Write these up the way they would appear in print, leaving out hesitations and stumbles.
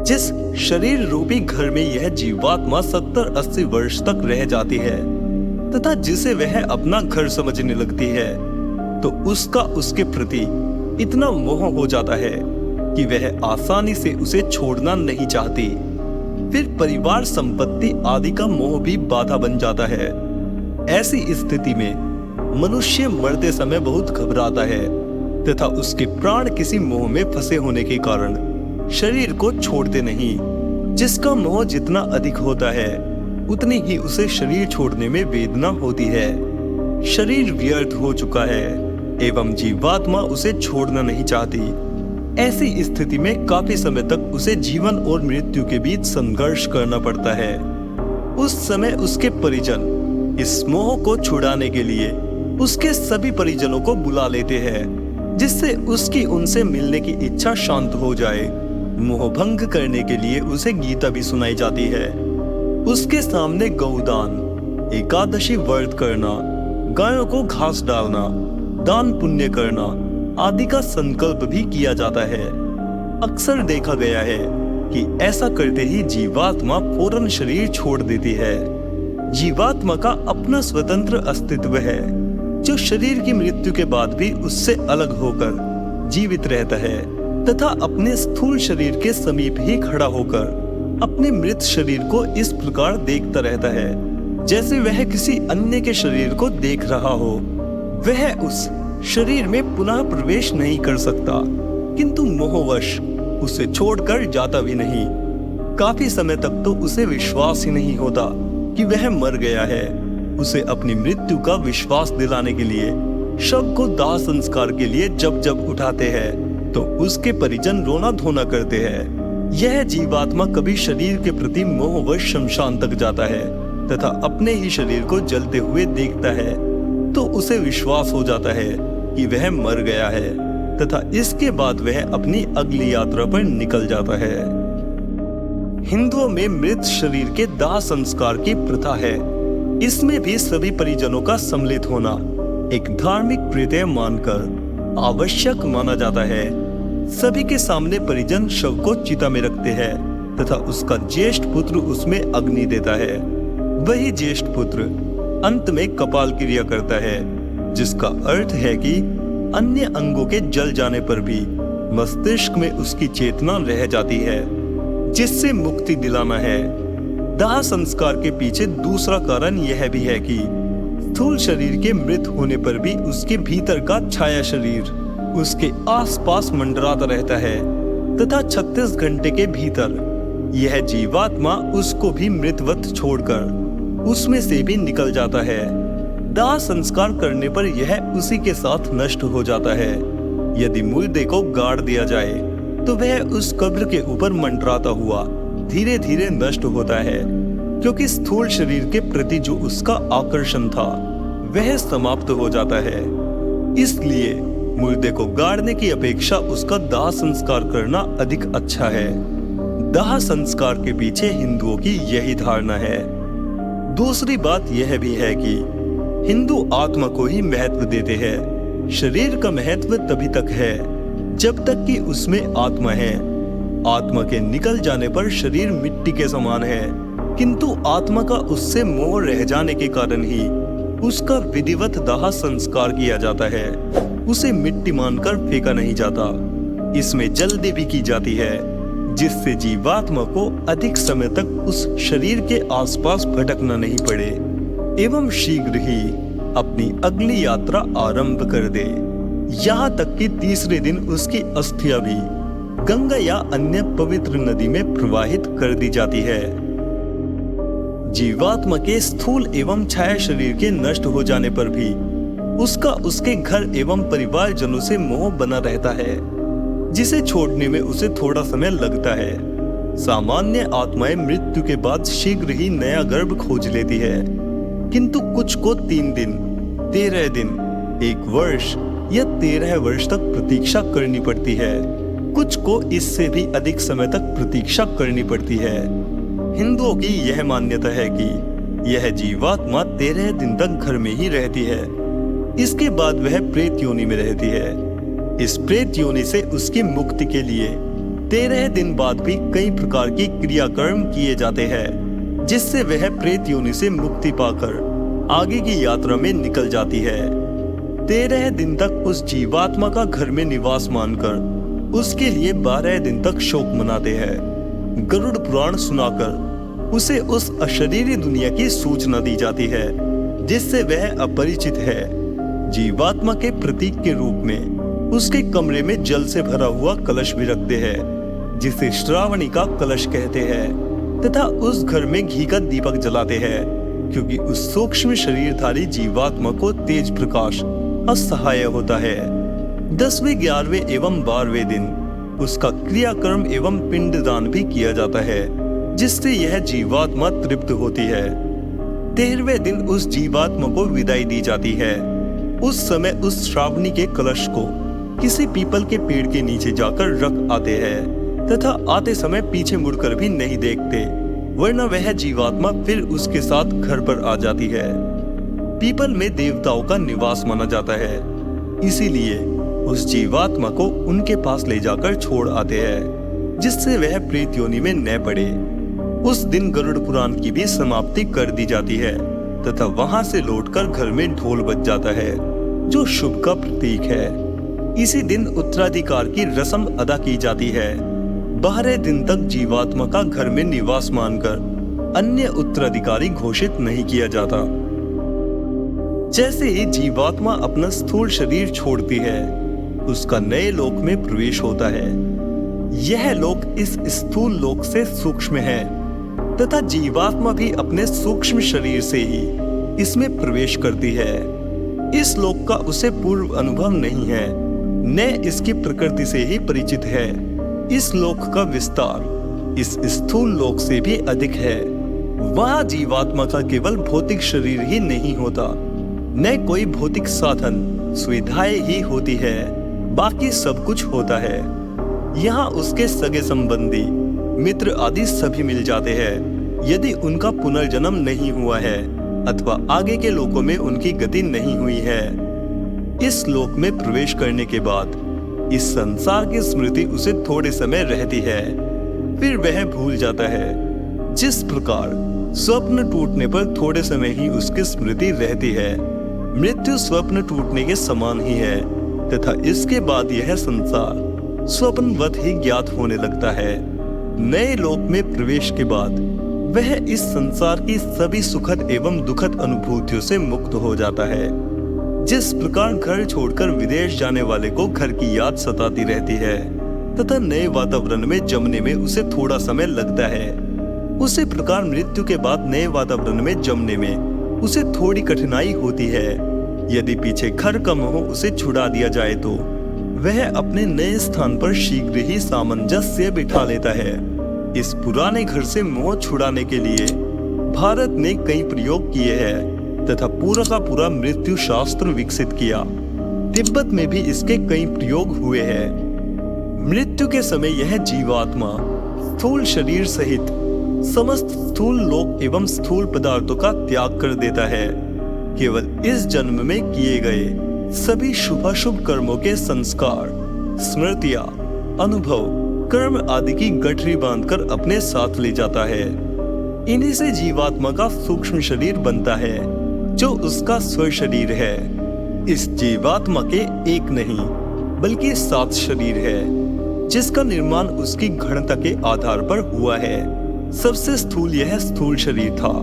जिस शरीर रूपी घर में यह जीवात्मा 70-80 वर्ष तक रह जाती है तथा जिसे वह अपना घर समझने लगती है, तो उसका उसके प्रति इतना मोह हो जाता है कि वह आसानी से उसे छोड़ना नहीं चाहती। फिर परिवार, संपत्ति आदि का मोह भी बाधा बन जाता है। ऐसी स्थिति में मनुष्य मरते समय बहुत घबराता है तथा उसके प्राण किसी मोह में फंसे होने के कारण शरीर को छोड़ते नहीं। जिसका मोह जितना अधिक होता है उतनी ही उसे शरीर छोड़ने में वेदना होती है। शरीर व्यर्थ हो चुका है एवं जीवात्मा उसे छोड़ना नहीं चाहती। ऐसी स्थिति में काफी समय तक उसे जीवन और मृत्यु के बीच संघर्ष करना पड़ता है। उस समय उसके परिजन इस मोह को छुड़ाने के लिए उसके सभी परिजनों को बुला लेते हैं, जिससे उसकी उनसे मिलने की इच्छा शांत हो जाए। मोह भंग करने के लिए उसे गीता भी सुनाई जाती है। उसके सामने गौदान, एकादशी व्रत करना, गायों को घास डालना, दान पुण्य करना आदि का संकल्प भी किया जाता है। अक्सर देखा गया है कि ऐसा करते ही जीवात्मा फौरन शरीर छोड़ देती है। जीवात्मा का अपना स्वतंत्र अस्तित्व है जो शरीर की मृत्यु के बाद भी उससे अलग होकर जीवित रहता है तथा अपने स्थूल शरीर के समीप ही खड़ा होकर अपने मृत शरीर को इस प्रकार देखता रहता है जैसे वह किसी अन्य के शरीर को देख रहा हो। वह उस शरीर में पुनः प्रवेश नहीं कर सकता, किंतु मोहवश उसे छोड़कर जाता भी नहीं। काफी समय तक तो उसे विश्वास ही नहीं होता कि वह मर गया है। उसे अपनी मृत्यु का विश्वास दिलाने के लिए शव को दाह संस्कार के लिए जब जब उठाते हैं तो उसके परिजन रोना धोना करते हैं। यह जीवात्मा कभी शरीर के प्रति मोहवश शमशान तक जाता है तथा अपने ही शरीर को जलते हुए देखता है तो उसे विश्वास हो जाता है कि वह मर गया है तथा इसके बाद वह अपनी अगली यात्रा पर निकल जाता है। हिंदुओं में मृत शरीर के दाह संस्कार की प्रथा है। इसमें भी सभी परिजनों का सम्मिलित होना एक धार्मिक प्रत्यय मानकर आवश्यक माना जाता है। सभी के सामने परिजन शव को चिता में रखते हैं तथा उसका ज्येष्ठ पुत्र उसमें अग्नि देता है। वही ज्येष्ठ पुत्र अंत में कपाल क्रिया करता है, जिसका अर्थ है कि अन्य अंगों के जल जाने पर भी मस्तिष्क में उसकी चेतना रह जाती है, जिससे मुक्ति दिलाना है। दाह संस्कार के पीछे दूसरा कारण यह भी है कि स्थूल शरीर के मृत होने पर भी उसके भीतर का छाया शरीर उसके आसपास मंडराता रहता है तथा 36 घंटे के भीतर यह जीवात्मा उसको भी मृतवत छोड़कर उसमें से भी निकल जाता है। दाह संस्कार करने पर यह उसी के साथ नष्ट हो जाता है। यदि मुर्दे को गाड़ दिया जाए तो वह उस कब्र के ऊपर मंडराता हुआ धीरे धीरे नष्ट होता है, क्योंकि स्थूल शरीर के प्रति जो उसका आकर्षण था वह समाप्त हो जाता है। इसलिए मुर्दे को गाड़ने की अपेक्षा उसका दाह संस्कार करना अधिक अच्छा है। दाह संस्कार के पीछे हिंदुओं की यही धारणा है। दूसरी बात यह भी है कि हिंदू आत्मा को ही महत्व देते हैं। शरीर का महत्व तभी तक है जब तक कि उसमें आत्मा है। आत्मा के निकल जाने पर शरीर मिट्टी के समान है, किंतु आत्मा का उससे मोह रह जाने के कारण ही उसका विधिवत दाह संस्कार किया जाता है। उसे मिट्टी मानकर फेंका नहीं जाता। इसमें जल्दी भी की जाती है, जिससे जीवात्मा को अधिक समय तक उस शरीर के आसपास भटकना नहीं पड़े एवं शीघ्र ही अपनी अगली यात्रा आरंभ कर दे। यहाँ तक कि तीसरे दिन उसकी अस्थियां भी गंगा या अन्य पवित्र नदी में प्रवाहित कर दी जाती है। जीवात्मा के स्थूल एवं छाया शरीर के नष्ट हो जाने पर भी उसका उसके घर एवं परिवारजनों से मोह बना रहता है, जिसे छोड़ने में उसे थोड़ा समय लगता है। सामान्य आत्माएं मृत्यु के बाद शीघ्र ही नया गर्भ खोज लेती है, किंतु कुछ को 3 दिन, 13 दिन, 1 वर्ष या 13 वर्ष तक प्रतीक्षा करनी पड़ती है। कुछ को इससे भी अधिक समय तक प्रतीक्षा करनी पड़ती है। हिंदुओं की यह मान्यता है कि यह जीवात्मा 13 दिन तक घर में ही रहती है। इसके बाद वह प्रेत योनि में रहती है। इस प्रेत योनि से उसकी मुक्ति के लिए 13 दिन बाद भी कई प्रकार की क्रियाकर्म किए जाते हैं, जिससे वह प्रेत योनि से मुक्ति पाकर आगे की यात्रा में निकल जाती है। 13 दिन तक उस जीवात्मा का घर में निवास मानकर उसके लिए 12 दिन तक शोक मनाते हैं। गरुड़ पुराण सुनाकर उसे उस अशरीरी दुनिया की सूचना दी जाती है, जिससे वह अपरिचित है। जीवात्मा के प्रतीक के रूप में उसके कमरे में जल से भरा हुआ कलश भी रखते हैं, जिसे श्रावणी का कलश कहते हैं, तथा उस घर में घी का दीपक जलाते हैं, क्योंकि उस सूक्ष्म शरीरधारी जीवात्मा को तेज प्रकाश असहाय होता है। 10वें, 11वें एवं 12वें दिन उसका क्रियाकर्म एवं पिंडदान भी किया जाता है, जिससे यह जीवात्मा तृप्त होती है। 13वें दिन उस जीवात्मा को विदाई दी जाती है। उस समय उस श्रावणी के कलश को किसी पीपल के पेड़ के नीचे जाकर रख आते हैं, तथा आते समय पीछे मुड़कर भी नहीं देखते, वरना वह जीवात्मा फिर उसके साथ घर पर आ जाती है। पीपल में देवताओं का निवास माना जाता है, इसीलिए उस जीवात्मा को उनके पास ले जाकर छोड़ आते हैं, जिससे वह प्रेत योनि में न पड़े। उस दिन गरुड़ पुराण की भी समाप्ति कर दी जाती है, तथा वहां से लौटकर घर में ढोल बज जाता है, जो शुभ का प्रतीक है। इसी दिन उत्तराधिकार की रस्म अदा की जाती है। 12 दिन तक जीवात्मा का घर में निवास मानकर अन्य उत्तराधिकारी घोषित नहीं किया जाता। जैसे ही जीवात्मा अपना स्थूल शरीर छोड़ती है, उसका नए लोक में प्रवेश होता है। यह लोक इस स्थूल लोक से सूक्ष्म है, तथा जीवात्मा भी अपने सूक्ष्म शरीर से ही इसमें प्रवेश करती है। इस लोक का उसे पूर्व अनुभव नहीं है, न इसकी प्रकृति से ही परिचित है। इस लोक का विस्तार इस स्थूल लोक से भी अधिक है। वहाँ जीवात्मा का केवल भौतिक शरीर ही नहीं होता, न कोई भौतिक साधन सुविधाएं ही होती है, बाकी सब कुछ होता है। यहाँ उसके सगे संबंधी, मित्र आदि सभी मिल जाते हैं, यदि उनका पुनर्जन्म नहीं हुआ है अथवा आगे के लोकों में उनकी गति नहीं हुई है। इस लोक में प्रवेश करने के बाद इस संसार की स्मृति उसे थोड़े समय रहती है, फिर वह भूल जाता है। जिस प्रकार स्वप्न टूटने पर थोड़े समय ही उसकी स्मृति रहती है, मृत्यु स्वप्न टूटने के समान ही है, तथा इसके बाद यह संसार स्वप्नवत ही ज्ञात होने लगता है। नए लोक में प्रवेश के बाद वह इस संसार की सभी सुखद एवं दुखद अनुभूतियों से मुक्त हो जाता है। जिस प्रकार घर छोड़कर विदेश जाने वाले को घर की याद सताती रहती है, तथा नए वातावरण में जमने में उसे थोड़ा समय लगता है, उसी प्रकार मृत्यु के बाद नए वातावरण में जमने में उसे थोड़ी कठिनाई होती है। यदि पीछे घर का मोह उसे छुड़ा दिया जाए तो वह अपने नए स्थान पर शीघ्र ही सामंजस्य बिठा लेता है। इस पुराने घर से मोह छुड़ाने के लिए भारत ने कई प्रयोग किए हैं, तथा पूरा का पूरा मृत्यु शास्त्र विकसित किया। तिब्बत में भी इसके कई प्रयोग हुए हैं। मृत्यु के समय यह जीवात्मा स्थूल शरीर सहित समस्त स्थूल लोक एवं स्थूल पदार्थों का त्याग कर देता है। केवल इस जन्म में किए गए सभी शुभाशुभ कर्मों के संस्कार, स्मृतियां, अनुभव, कर्म आदि की गठरी बांधकर अपने साथ ले जाता है। इन्हीं से जीवात्मा का सूक्ष्म शरीर बनता है, जो उसका स्व शरीर है। इस जीवात्मा के एक नहीं बल्कि 7 शरीर है, जिसका निर्माण उसकी घनता के आधार पर हुआ है। सबसे स्थूल यह स्थूल शरीर था,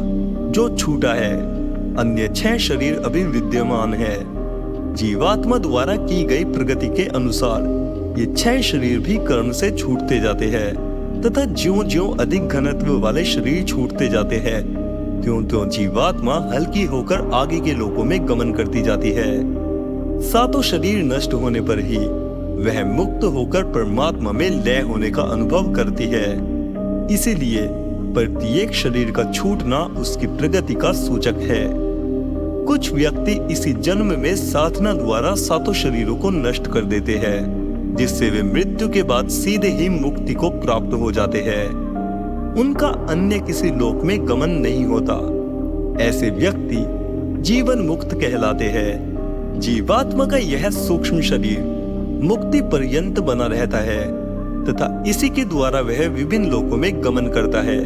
जो छूटा है। अन्य 6 शरीर अभी विद्यमान है। जीवात्मा द्वारा की गई प्रगति के अनुसार ये 6 शरीर भी कर्म से छूटते जाते हैं, तथा ज्यों-ज्यों अधिक घनत्व वाले शरीर छूटते जाते हैं, त्यों-त्यों जीवात्मा हल्की होकर आगे के लोकों में गमन करती जाती है। 7 शरीर नष्ट होने पर ही वह मुक्त होकर परमात्मा में लय होने का अनुभव करती है। इसीलिए प्रत्येक शरीर का छूटना उसकी प्रगति का सूचक है। कुछ व्यक्ति इसी जन्म में साधना द्वारा 7 शरीरों को नष्ट कर देते हैं, जिससे वे मृत्यु के बाद सीधे ही मुक्ति को प्राप्त हो जाते हैं। उनका अन्य किसी लोक में गमन नहीं होता। ऐसे व्यक्ति जीवन मुक्त कहलाते हैं। जीवात्मा का यह सूक्ष्म शरीर मुक्ति पर्यंत बना रहता है, तथा इसी के द्वारा वह विभिन्न लोकों में गमन करता है।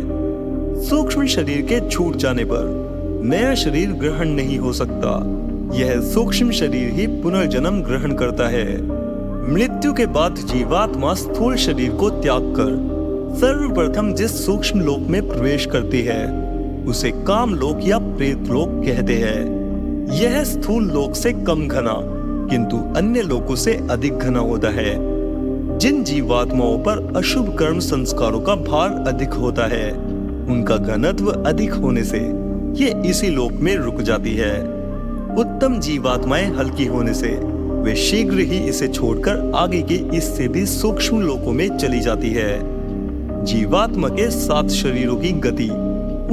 सूक्ष्म शरीर के छूट जाने पर नया शरीर ग्रहण नहीं हो सकता। यह सूक्ष्म शरीर ही पुनर्जन्म ग्रहण करता है। मृत्यु के बाद जीवात्मा स्थूल शरीर को त्याग कर सर्वप्रथम जिस सूक्ष्म लोक में प्रवेश करती है उसे काम लोक या प्रेत लोक कहते हैं। यह स्थूल लोक से कम घना किंतु अन्य लोकों से अधिक घना होता है। जिन जीवात्माओं पर अशुभ कर्म संस्कारों का भार अधिक होता है उनका घनत्व अधिक होने से ये इसी लोक में रुक जाती है। उत्तम जीवात्माएं हल्की होने से वे शीघ्र ही इसे छोड़कर आगे के इससे भी सूक्ष्म लोकों में चली जाती है। जीवात्मा के 7 शरीरों की गति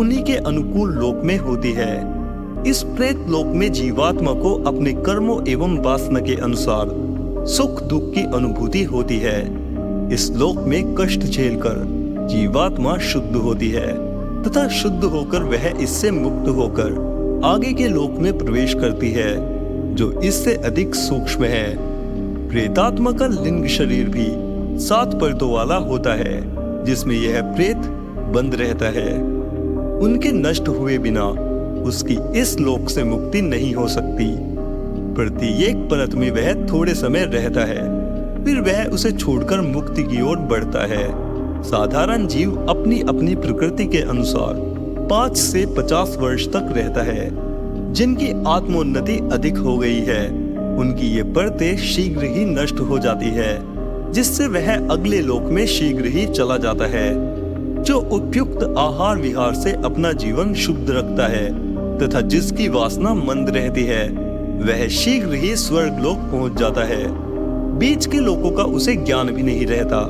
उन्हीं के अनुकूल लोक में होती है। इस प्रेत लोक में जीवात्मा को अपने कर्मों एवं वासना के अनुसार सुख दुख की अनुभूति होती है। इस लोक में कष्ट झेलकर जीवात्मा शुद्ध होती है तथा शुद्ध होकर वह इससे मुक्त होकर आगे के लोक में प्रवेश करती है जो इससे अधिक सूक्ष्म है। प्रेतात्मा का लिंग शरीर भी 7 परतों वाला होता है जिसमें यह प्रेत बंद रहता है। उनके नष्ट हुए बिना उसकी इस लोक से मुक्ति नहीं हो सकती। प्रत्येक परत में वह थोड़े समय रहता है फिर वह उसे छोड़कर मुक्ति की ओर बढ़ता है। साधारण जीव अपनी अपनी प्रकृति के अनुसार 5 से 50 वर्ष तक रहता है। जिनकी आत्मोन्नति अधिक हो गई है उनकी ये परतें शीघ्र ही नष्ट हो जाती है जिससे वह अगले लोक में शीघ्र ही चला जाता है। जो उपयुक्त आहार विहार से अपना जीवन शुद्ध रखता है तथा जिसकी वासना मंद रहती है वह शीघ्र ही स्वर्ग लोक पहुंच जाता है। बीच के लोकों का उसे ज्ञान भी नहीं रहता।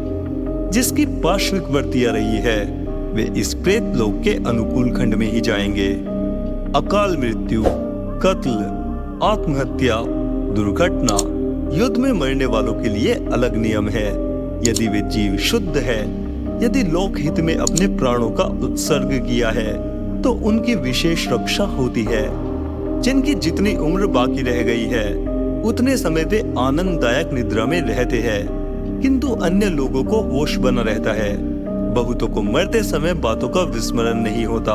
जिसकी पार्श्विक वृत्तियां रही है वे इस प्रेत लोक के अनुकूल खंड में ही जाएंगे। अकाल मृत्यु, कत्ल, आत्महत्या, दुर्घटना, युद्ध में मरने वालों के लिए अलग नियम है। यदि वे जीव शुद्ध है, यदि लोक हित में अपने प्राणों का उत्सर्ग किया है तो उनकी विशेष रक्षा होती है। जिनकी जितनी उम्र बाकी रह गई है उतने समय वे आनंददायक निद्रा में रहते हैं किंतु अन्य लोगों को होश बना रहता है। बहुतों को मरते समय बातों का विस्मरण नहीं होता।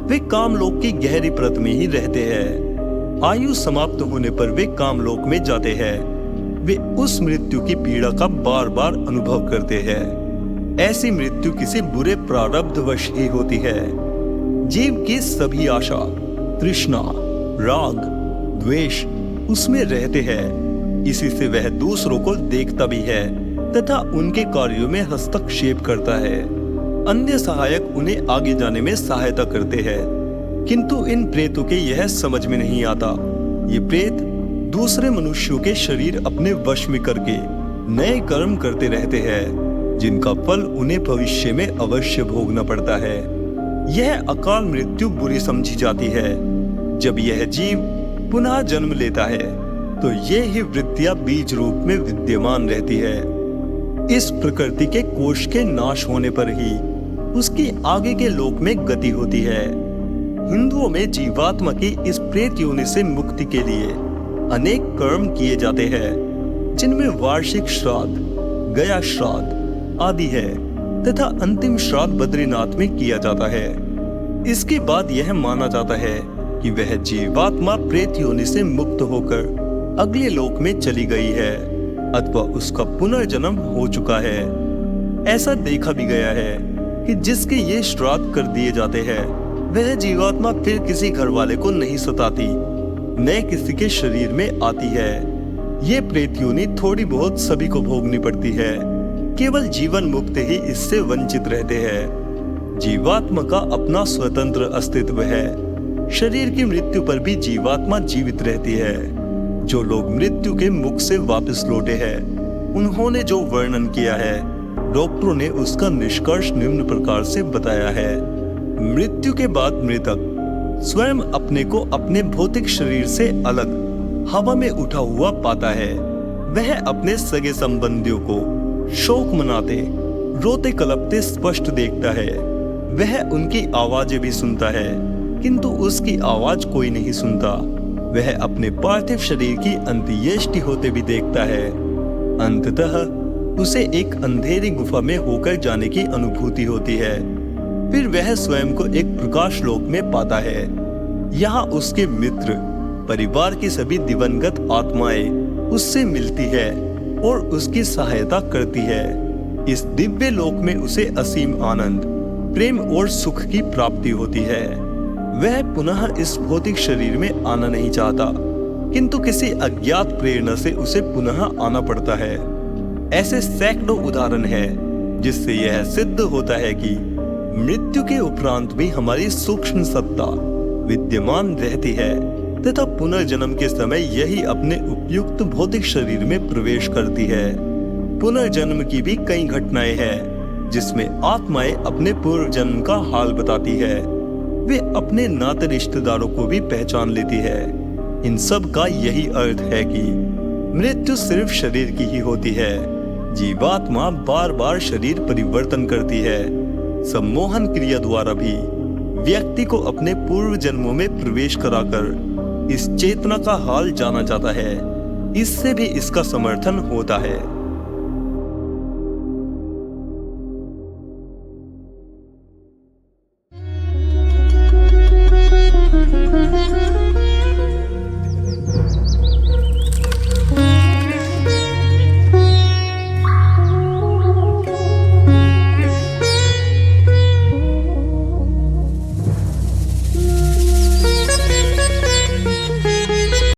वे कामलोक की गहरी परत में ही रहते हैं। आयु समाप्त होने पर वे कामलोक में जाते हैं। वे उस मृत्यु की पीड़ा का बार बार अनुभव करते हैं। ऐसी मृत्यु किसी बुरे प्रारब्ध वश ही होती है। जीव की सभी आशा, तृष्णा, राग, द्वेष उसमें रहते हैं। इसी से वह दूसरों को देखता भी है तथा उनके कार्यों में हस्तक्षेप करता है। अन्य सहायक उन्हें आगे जाने में सहायता करते हैं किंतु इन प्रेतों के यह समझ में नहीं आता। ये प्रेत दूसरे मनुष्यों के शरीर अपने वश में करके नए कर्म करते रहते हैं जिनका फल उन्हें भविष्य में अवश्य भोगना पड़ता है। यह अकाल मृत्यु बुरी समझी जाती है। जब यह जीव पुनः जन्म लेता है तो ये ही वृत्तियां बीज रूप में विद्यमान रहती है। इस प्रकृति के कोश के नाश होने पर ही उसकी आगे के लोक में गति होती है। हिंदुओं में जीवात्मा की इस प्रेत योनि से मुक्ति के लिए अनेक कर्म किए जाते हैं जिनमें वार्षिक श्राद्ध, गया श्राद्ध आदि है तथा अंतिम श्राद्ध बद्रीनाथ में किया जाता है। इसके बाद यह माना जाता है कि वह जीवात्मा प्रेत योनि से मुक्त होकर अगले लोक में चली गई है अथवा उसका पुनर्जन्म हो चुका है। ऐसा देखा भी गया है कि जिसके ये श्राद्ध कर दिए जाते हैं वह जीवात्मा फिर किसी घर वाले को नहीं सताती, नए किसी के शरीर में आती है। ये प्रेत योनि थोड़ी बहुत सभी को भोगनी पड़ती है। केवल जीवन मुक्त ही इससे वंचित रहते हैं। जीवात्मा का अपना स्वतंत्र अस्तित्व है। शरीर की मृत्यु पर भी जीवात्मा जीवित रहती है। जो लोग मृत्यु के मुख से वापस लौटे हैं उन्होंने जो वर्णन किया है डॉक्टरों ने उसका निष्कर्ष निम्न प्रकार से बताया है। मृत्यु के बाद मृतक स्वयं अपने को अपने भौतिक शरीर से अलग हवा में उठा हुआ पाता है। वह अपने सगे संबंधियों को शोक मनाते, रोते कलपते स्पष्ट देखता है। वह उनकी आवाजें भी सुनता है किंतु उसकी आवाज कोई नहीं सुनता। वह अपने पार्थिव शरीर की अंत्येष्टि होते भी देखता है। अंततः उसे एक अंधेरी गुफा में होकर जाने की अनुभूति होती है। फिर वह स्वयं को एक प्रकाश लोक में पाता है। यहाँ उसके मित्र, परिवार की सभी दिवंगत आत्माएं उससे मिलती है और उसकी सहायता करती है। इस दिव्य लोक में उसे असीम आनंद, प्रेम और सुख की प्राप्ति होती है। वह पुनः इस भौतिक शरीर में आना नहीं चाहता, किंतु किसी अज्ञात प्रेरणा से उसे पुनः आना पड़ता है। ऐसे सैकड़ों उदाहरण हैं, जिससे यह सिद्ध होता है कि मृत्यु के उपरांत भी हमारी सूक्ष्म सत्ता विद्यमान रहती है तथा पुनर्जन्म के समय यही अपने उपयुक्त भौतिक शरीर में प्रवेश करती है। पुनर्जन्म की भी कई घटनाएं हैं, जिसमें आत्माएं अपने पूर्व जन्म का हाल बताती है। वे अपने नाते रिश्तेदारों को भी पहचान लेती है। इन सब का यही अर्थ है कि मृत्यु सिर्फ शरीर की ही होती है। जीवात्मा बार बार शरीर परिवर्तन करती है। सम्मोहन क्रिया द्वारा भी व्यक्ति को अपने पूर्व जन्मों में प्रवेश कराकर इस चेतना का हाल जाना जाता है। इससे भी इसका समर्थन होता है।